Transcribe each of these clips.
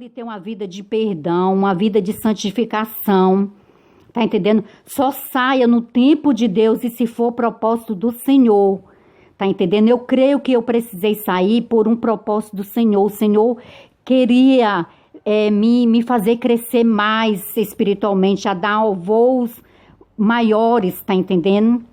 Procure ter uma vida de perdão, uma vida de santificação. Tá entendendo? Só saia no tempo de Deus e se for propósito do Senhor. Tá entendendo? Eu creio que eu precisei sair por um propósito do Senhor. O Senhor queria me fazer crescer mais espiritualmente, a dar voos maiores, tá entendendo?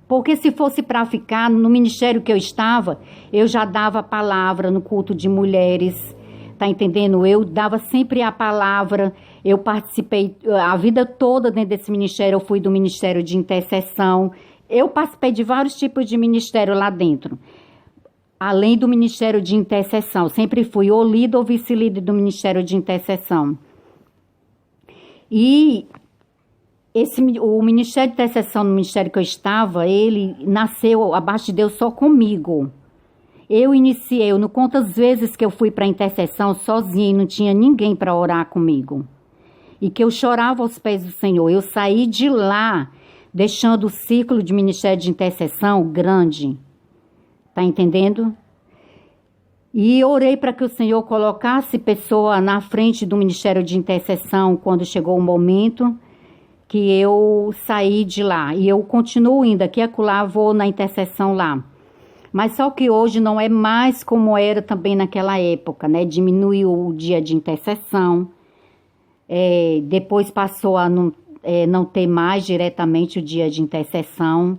Porque se fosse para ficar no ministério que eu estava, eu já dava palavra no culto de mulheres, tá entendendo? Eu dava sempre a palavra, eu participei a vida toda dentro desse ministério, eu fui do ministério de intercessão, eu participei de vários tipos de ministério lá dentro. Além do ministério de intercessão, sempre fui ou líder ou vice-líder do ministério de intercessão. E o ministério de intercessão, no ministério que eu estava, ele nasceu abaixo de Deus só comigo. Eu iniciei, eu não conto as vezes que eu fui para a intercessão sozinha e não tinha ninguém para orar comigo. E que eu chorava aos pés do Senhor. Eu saí de lá, deixando o ciclo de ministério de intercessão grande. Tá entendendo? E orei para que o Senhor colocasse pessoa na frente do ministério de intercessão quando chegou o momento que eu saí de lá. E eu continuo indo aqui e acolá, vou na intercessão lá. Mas só que hoje não é mais como era também naquela época, né? Diminuiu o dia de intercessão. Depois passou a não ter mais diretamente o dia de intercessão,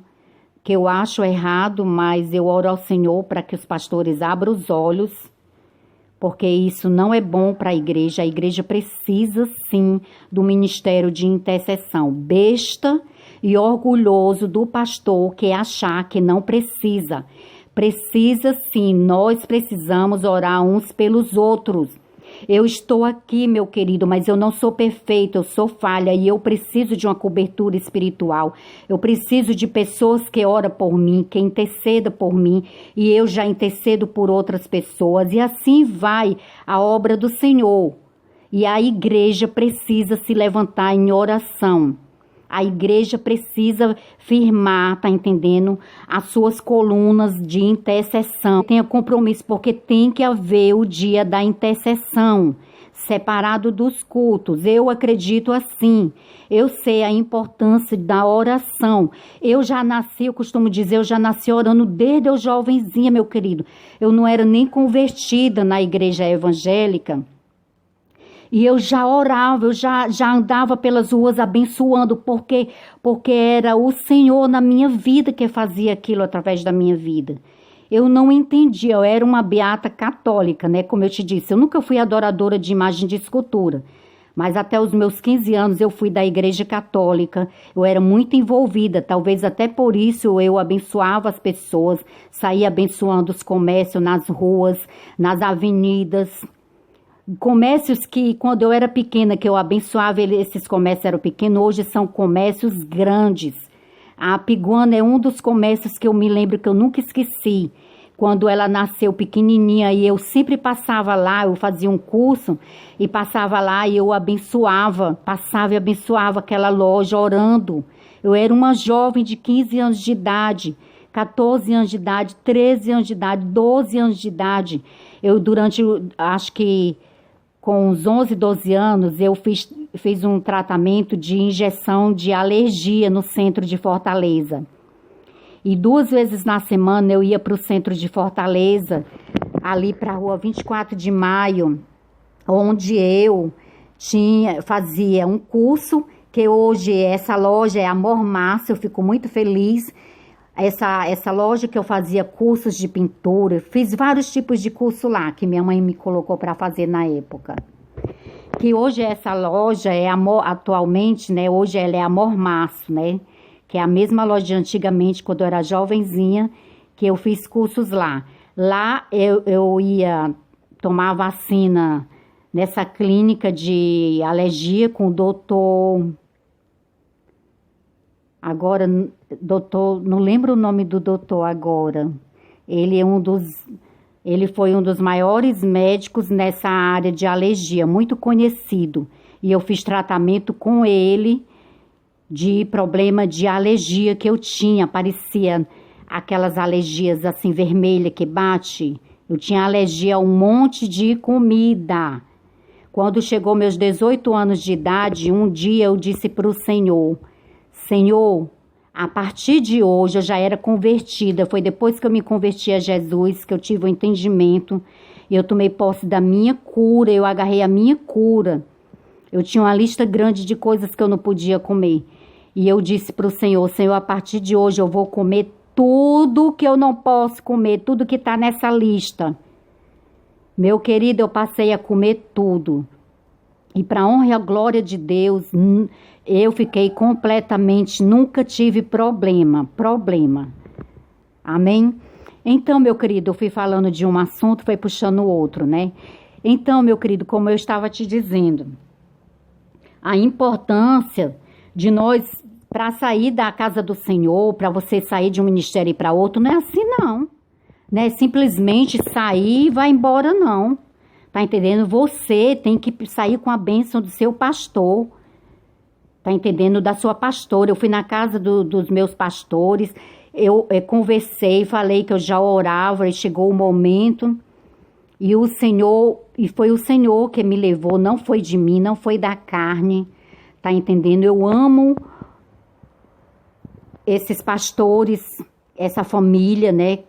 que eu acho errado, mas eu oro ao Senhor para que os pastores abram os olhos, porque isso não é bom para a igreja precisa sim do ministério de intercessão. Besta e orgulhoso do pastor que achar que não precisa. Precisa sim, nós precisamos orar uns pelos outros. Eu estou aqui, meu querido, mas eu não sou perfeita, eu sou falha e eu preciso de uma cobertura espiritual. Eu preciso de pessoas que oram por mim, que intercedam por mim e eu já intercedo por outras pessoas. E assim vai a obra do Senhor. E a igreja precisa se levantar em oração. A igreja precisa firmar, tá entendendo? As suas colunas de intercessão. Tenha compromisso, porque tem que haver o dia da intercessão, separado dos cultos. Eu acredito assim. Eu sei a importância da oração. Eu costumo dizer, eu já nasci orando desde eu jovenzinha, meu querido. Eu não era nem convertida na igreja evangélica. E eu já orava, eu já andava pelas ruas abençoando, porque era o Senhor na minha vida que fazia aquilo através da minha vida. Eu não entendia, eu era uma beata católica, né? Como eu te disse, eu nunca fui adoradora de imagem de escultura. Mas até os meus 15 anos eu fui da igreja católica, eu era muito envolvida, talvez até por isso eu abençoava as pessoas, saía abençoando os comércios nas ruas, nas avenidas. Comércios que, quando eu era pequena, que eu abençoava, esses comércios eram pequenos, hoje são comércios grandes. A Piguana é um dos comércios que eu me lembro que eu nunca esqueci. Quando ela nasceu pequenininha e eu sempre passava lá, eu fazia um curso e passava lá e eu passava e abençoava aquela loja orando. Eu era uma jovem de 15 anos de idade, 14 anos de idade, 13 anos de idade, 12 anos de idade. Eu acho que com uns 11, 12 anos, eu fiz um tratamento de injeção de alergia no centro de Fortaleza. E 2 vezes na semana eu ia para o centro de Fortaleza, ali para a rua 24 de Maio, onde eu fazia um curso, que hoje essa loja é Amor Márcio, eu fico muito feliz. Essa loja que eu fazia cursos de pintura, fiz vários tipos de curso lá, que minha mãe me colocou para fazer na época. Que hoje essa loja atualmente, né, hoje ela é Amor Márcio, né, que é a mesma loja de antigamente, quando eu era jovenzinha, que eu fiz cursos lá. Lá eu ia tomar vacina nessa clínica de alergia com o doutor... Agora, doutor, não lembro o nome do doutor agora. Ele foi um dos maiores médicos nessa área de alergia, muito conhecido. E eu fiz tratamento com ele de problema de alergia que eu tinha. Parecia aquelas alergias assim vermelhas que bate. Eu tinha alergia a um monte de comida. Quando chegou meus 18 anos de idade, um dia eu disse para o Senhor, Senhor, a partir de hoje eu já era convertida. Foi depois que eu me converti a Jesus que eu tive o entendimento. Eu tomei posse da minha cura, eu agarrei a minha cura. Eu tinha uma lista grande de coisas que eu não podia comer. E eu disse para o Senhor, Senhor, a partir de hoje eu vou comer tudo que eu não posso comer, tudo que está nessa lista. Meu querido, eu passei a comer tudo. E para a honra e a glória de Deus, eu fiquei completamente, nunca tive problema. Amém? Então, meu querido, eu fui falando de um assunto, foi puxando o outro, né? Então, meu querido, como eu estava te dizendo, a importância de nós, para sair da casa do Senhor, para você sair de um ministério para outro, não é assim não. Não é simplesmente sair e vai embora, não. Tá entendendo? Você tem que sair com a bênção do seu pastor. Tá entendendo? Da sua pastora. Eu fui na casa dos meus pastores, eu conversei, falei que eu já orava e chegou o momento. E o Senhor, e foi o Senhor que me levou, não foi de mim, não foi da carne. Tá entendendo? Eu amo esses pastores, essa família, né?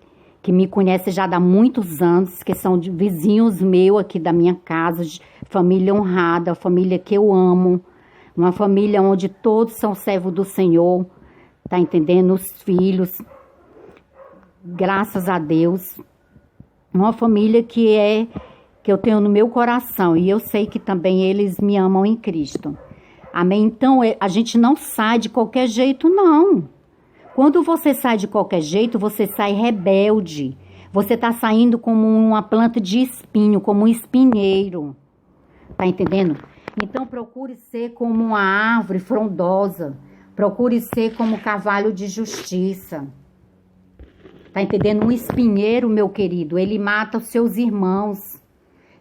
Que me conhece já há muitos anos, que são de vizinhos meus aqui da minha casa, família honrada, família que eu amo, uma família onde todos são servos do Senhor, tá entendendo? Os filhos, graças a Deus, uma família que eu tenho no meu coração, e eu sei que também eles me amam em Cristo, amém? Então, a gente não sai de qualquer jeito, não. Quando você sai de qualquer jeito, você sai rebelde. Você está saindo como uma planta de espinho, como um espinheiro. Tá entendendo? Então procure ser como uma árvore frondosa. Procure ser como cavalo de justiça. Tá entendendo? Um espinheiro, meu querido, ele mata os seus irmãos.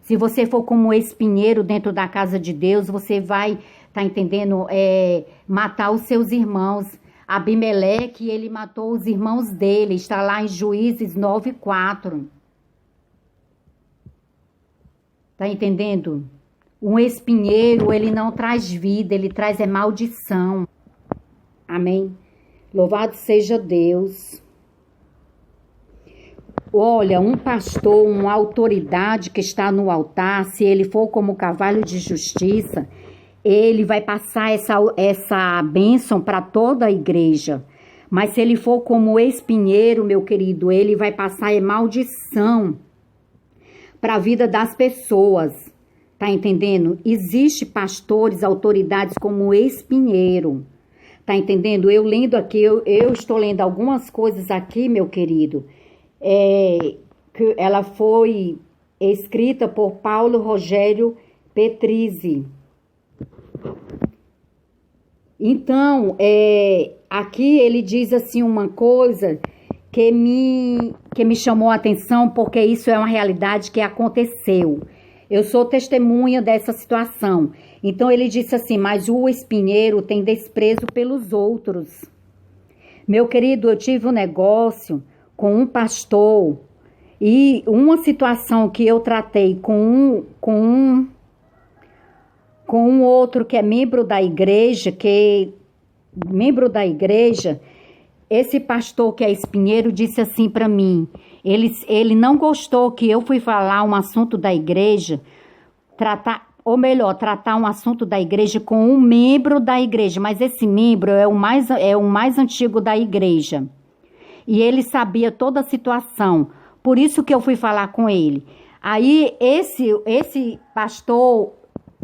Se você for como um espinheiro dentro da casa de Deus, você vai, tá entendendo? Matar os seus irmãos. Abimeleque, ele matou os irmãos dele, está lá em Juízes 9:4. Tá entendendo? Um espinheiro, ele não traz vida, ele traz maldição. Amém? Louvado seja Deus. Olha, um pastor, uma autoridade que está no altar, se ele for como cavalo de justiça, ele vai passar essa bênção para toda a igreja. Mas se ele for como espinheiro, meu querido, ele vai passar maldição para a vida das pessoas. Tá entendendo? Existe pastores, autoridades como espinheiro. Tá entendendo? Eu lendo aqui, eu estou lendo algumas coisas aqui, meu querido. Que ela foi escrita por Paulo Rogério Petrizzi. Então, aqui ele diz assim uma coisa que me chamou a atenção, porque isso é uma realidade que aconteceu. Eu sou testemunha dessa situação. Então ele disse assim, mas o espinheiro tem desprezo pelos outros. Meu querido, eu tive um negócio com um pastor e uma situação que eu tratei com um outro que é membro da igreja, esse pastor que é espinheiro disse assim para mim, ele não gostou que eu fui falar um assunto da igreja, tratar um assunto da igreja com um membro da igreja, mas esse membro é o mais antigo da igreja. E ele sabia toda a situação, por isso que eu fui falar com ele. Aí esse pastor,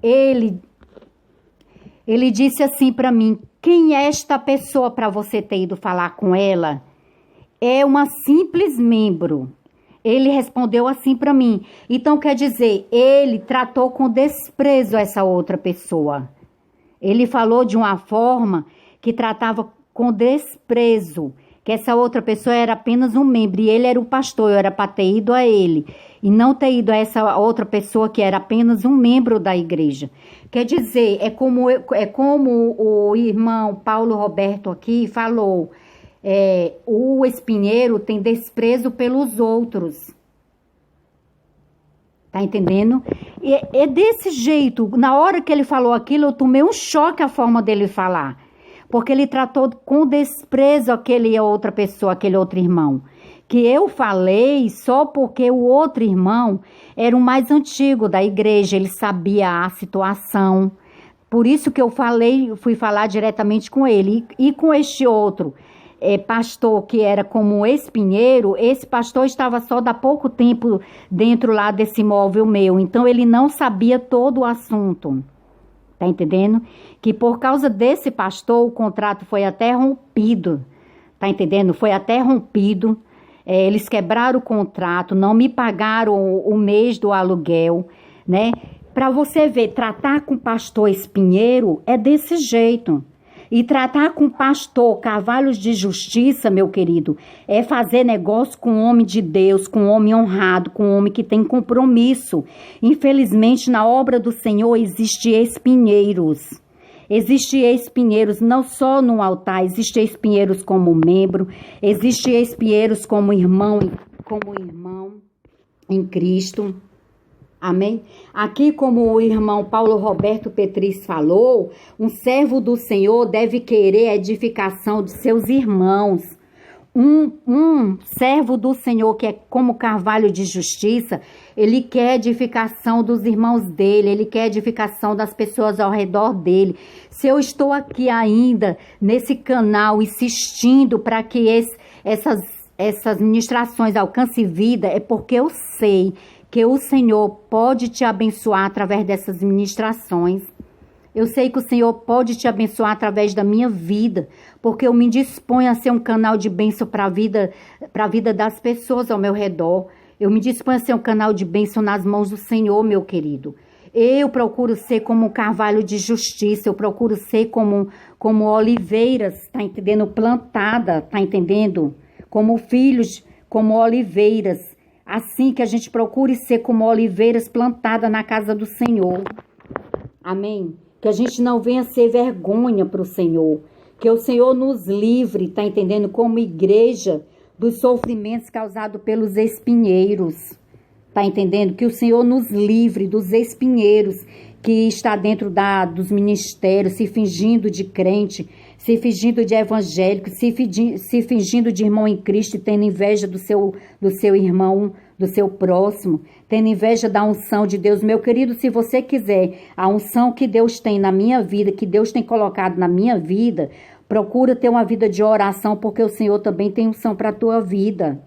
ele disse assim para mim, quem é esta pessoa para você ter ido falar com ela? É uma simples membro. Ele respondeu assim para mim. Então, quer dizer, ele tratou com desprezo essa outra pessoa. Ele falou de uma forma que tratava com desprezo, que essa outra pessoa era apenas um membro, e ele era o pastor, eu era para ter ido a ele, e não ter ido a essa outra pessoa que era apenas um membro da igreja. Quer dizer, é como o irmão Paulo Roberto aqui falou, o espinheiro tem desprezo pelos outros. Tá entendendo? É desse jeito. Na hora que ele falou aquilo, eu tomei um choque a forma dele falar. Porque ele tratou com desprezo aquele outra pessoa, aquele outro irmão. Que eu falei só porque o outro irmão era o mais antigo da igreja, ele sabia a situação. Por isso que eu falei, fui falar diretamente com ele. E com este outro pastor que era como espinheiro, esse pastor estava só há pouco tempo dentro lá desse imóvel meu. Então ele não sabia todo o assunto. Tá entendendo? Que por causa desse pastor o contrato foi até rompido. Tá entendendo? Foi até rompido. Eles quebraram o contrato, não me pagaram o mês do aluguel, né? Para você ver, tratar com pastor espinheiro é desse jeito. E tratar com pastor cavalos de justiça, meu querido, é fazer negócio com homem de Deus, com homem honrado, com homem que tem compromisso. Infelizmente, na obra do Senhor existe espinheiros. Existe espinheiros não só no altar, existe espinheiros como membro, existe espinheiros como irmão em Cristo. Amém? Aqui, como o irmão Paulo Roberto Petris falou, um servo do Senhor deve querer a edificação de seus irmãos. Um servo do Senhor que é como carvalho de justiça, ele quer edificação dos irmãos dele, ele quer edificação das pessoas ao redor dele. Se eu estou aqui ainda nesse canal insistindo para que essas ministrações alcancem vida, é porque eu sei que o Senhor pode te abençoar através dessas ministrações. Eu sei que o Senhor pode te abençoar através da minha vida, porque eu me disponho a ser um canal de bênção para a vida das pessoas ao meu redor. Eu me disponho a ser um canal de bênção nas mãos do Senhor, meu querido. Eu procuro ser como um carvalho de justiça, eu procuro ser como oliveiras, tá entendendo? Plantada, tá entendendo? Como filhos, como oliveiras. Assim que a gente procure ser como oliveiras plantadas na casa do Senhor. Amém? Que a gente não venha ser vergonha para o Senhor. Que o Senhor nos livre, tá entendendo? Como igreja, dos sofrimentos causados pelos espinheiros. Tá entendendo? Que o Senhor nos livre dos espinheiros que está dentro dos ministérios, se fingindo de crente, se fingindo de evangélico, se fingindo de irmão em Cristo, tendo inveja do seu irmão, do seu próximo, tendo inveja da unção de Deus. Meu querido, se você quiser a unção que Deus tem na minha vida, que Deus tem colocado na minha vida, procura ter uma vida de oração, porque o Senhor também tem unção para a tua vida.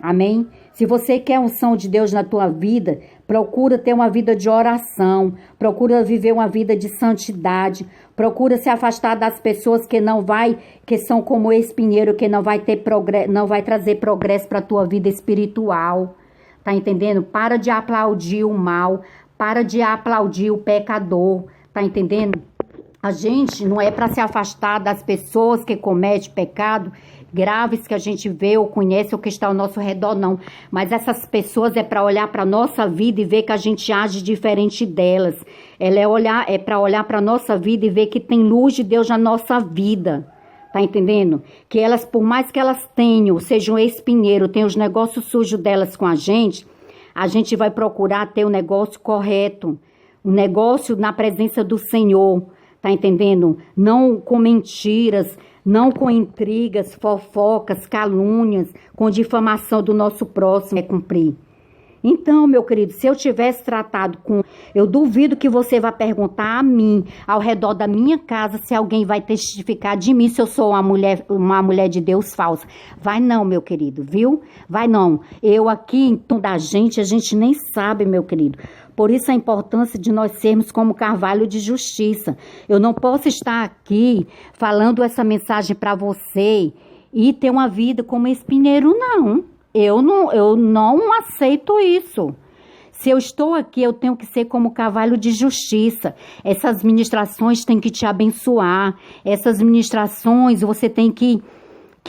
Amém? Se você quer a unção de Deus na tua vida, procura ter uma vida de oração, procura viver uma vida de santidade, procura se afastar das pessoas que são como espinheiro, que não vai trazer progresso para a tua vida espiritual. Tá entendendo? Para de aplaudir o mal, para de aplaudir o pecador. Tá entendendo? A gente não é para se afastar das pessoas que cometem pecado graves que a gente vê ou conhece ou que está ao nosso redor, não. Mas essas pessoas é para olhar para a nossa vida e ver que a gente age diferente delas. É para olhar para a nossa vida e ver que tem luz de Deus na nossa vida. Tá entendendo? Que elas, por mais que elas sejam espinheiro, tenham os negócios sujos delas com a gente vai procurar ter o negócio correto. O negócio na presença do Senhor. Tá entendendo? Não com mentiras, não com intrigas, fofocas, calúnias, com difamação do nosso próximo é cumprir. Então, meu querido, se eu tivesse tratado com... Eu duvido que você vá perguntar a mim, ao redor da minha casa, se alguém vai testificar de mim, se eu sou uma mulher de Deus falsa. Vai não, meu querido, viu? Vai não. Eu aqui, em tom da gente, a gente nem sabe, meu querido. Por isso a importância de nós sermos como carvalho de justiça. Eu não posso estar aqui falando essa mensagem para você e ter uma vida como espinheiro, não. Eu não aceito isso. Se eu estou aqui, eu tenho que ser como carvalho de justiça. Essas ministrações têm que te abençoar. Essas ministrações, você tem que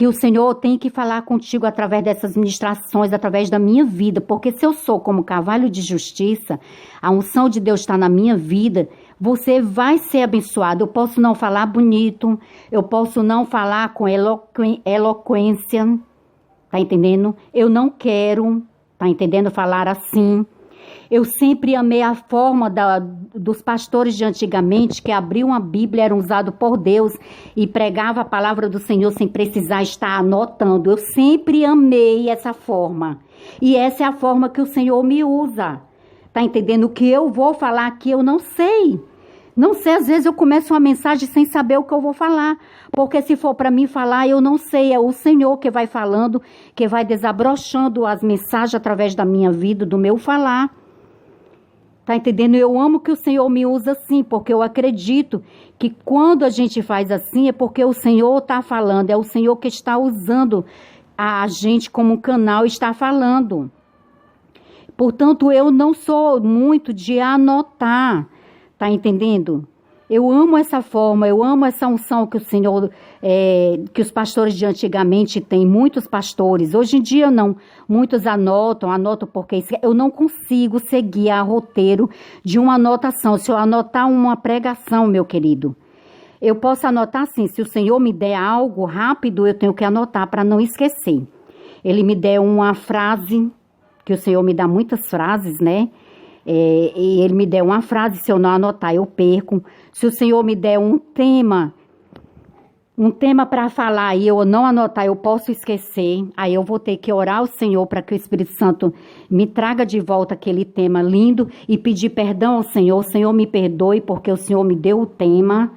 o Senhor tem que falar contigo através dessas ministrações, através da minha vida. Porque se eu sou como carvalho de justiça, a unção de Deus está na minha vida, você vai ser abençoado. Eu posso não falar bonito, eu posso não falar com eloquência, tá entendendo? Eu não quero, tá entendendo, falar assim. Eu sempre amei a forma dos pastores de antigamente, que abriam a Bíblia, eram usados por Deus e pregava a palavra do Senhor sem precisar estar anotando. Eu sempre amei essa forma. E essa é a forma que o Senhor me usa. Tá entendendo? O que eu vou falar aqui, eu não sei. Não sei, às vezes eu começo uma mensagem sem saber o que eu vou falar. Porque se for para mim falar, eu não sei. É o Senhor que vai falando, que vai desabrochando as mensagens através da minha vida, do meu falar. Tá entendendo? Eu amo que o Senhor me usa assim, porque eu acredito que quando a gente faz assim, é porque o Senhor está falando. É o Senhor que está usando a gente como um canal e está falando. Portanto, eu não sou muito de anotar. Tá entendendo? Eu amo essa forma, eu amo essa unção que o Senhor, que os pastores de antigamente têm, muitos pastores. Hoje em dia não, muitos anotam porque eu não consigo seguir a roteiro de uma anotação. Se eu anotar uma pregação, meu querido, eu posso anotar assim, se o Senhor me der algo rápido, eu tenho que anotar para não esquecer. Ele me der uma frase, que o Senhor me dá muitas frases, né? E ele me der uma frase, se eu não anotar, eu perco. Se o Senhor me der um tema para falar e eu não anotar, eu posso esquecer. Aí eu vou ter que orar ao Senhor para que o Espírito Santo me traga de volta aquele tema lindo e pedir perdão ao Senhor. O Senhor me perdoe porque o Senhor me deu o tema.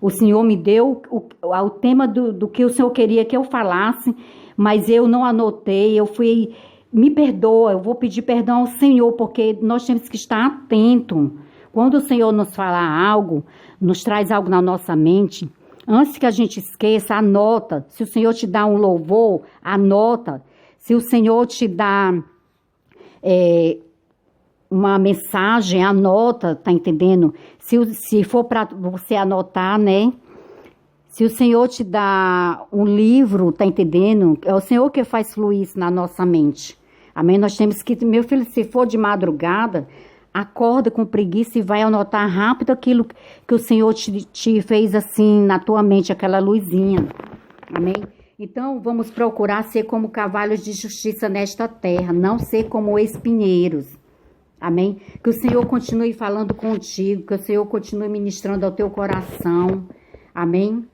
O Senhor me deu o tema do que o Senhor queria que eu falasse, mas eu não anotei, me perdoa, eu vou pedir perdão ao Senhor, porque nós temos que estar atento. Quando o Senhor nos fala algo, nos traz algo na nossa mente, antes que a gente esqueça, anota. Se o Senhor te dá um louvor, anota. Se o Senhor te dá uma mensagem, anota, tá entendendo? Se for para você anotar, né? Se o Senhor te dá um livro, tá entendendo? É o Senhor que faz fluir isso na nossa mente. Amém? Nós temos que, meu filho, se for de madrugada, acorda com preguiça e vai anotar rápido aquilo que o Senhor te fez assim na tua mente, aquela luzinha. Amém? Então, vamos procurar ser como cavalos de justiça nesta terra, não ser como espinheiros. Amém? Que o Senhor continue falando contigo, que o Senhor continue ministrando ao teu coração. Amém?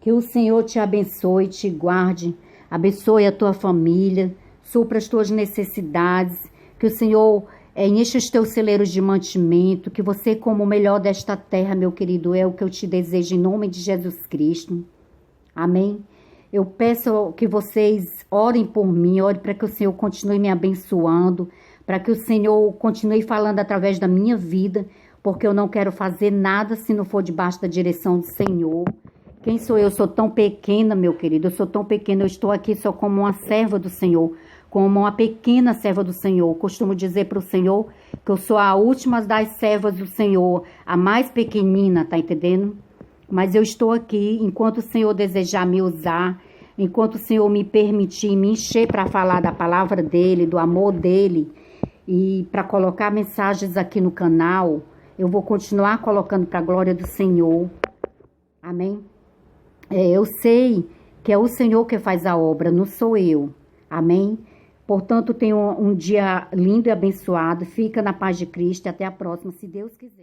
Que o Senhor te abençoe, te guarde, abençoe a tua família, supra as tuas necessidades, que o Senhor enche os teus celeiros de mantimento, que você como o melhor desta terra, meu querido, é o que eu te desejo em nome de Jesus Cristo. Amém? Eu peço que vocês orem por mim, orem para que o Senhor continue me abençoando, para que o Senhor continue falando através da minha vida, porque eu não quero fazer nada se não for debaixo da direção do Senhor. Quem sou eu? Eu sou tão pequena, meu querido, eu sou tão pequena, eu estou aqui só como uma serva do Senhor, como uma pequena serva do Senhor. Eu costumo dizer para o Senhor que eu sou a última das servas do Senhor, a mais pequenina, tá entendendo? Mas eu estou aqui enquanto o Senhor desejar me usar, enquanto o Senhor me permitir me encher para falar da palavra dele, do amor dele e para colocar mensagens aqui no canal, eu vou continuar colocando para a glória do Senhor. Amém? Eu sei que é o Senhor que faz a obra, não sou eu. Amém? Portanto, tenha um dia lindo e abençoado. Fica na paz de Cristo e até a próxima, se Deus quiser.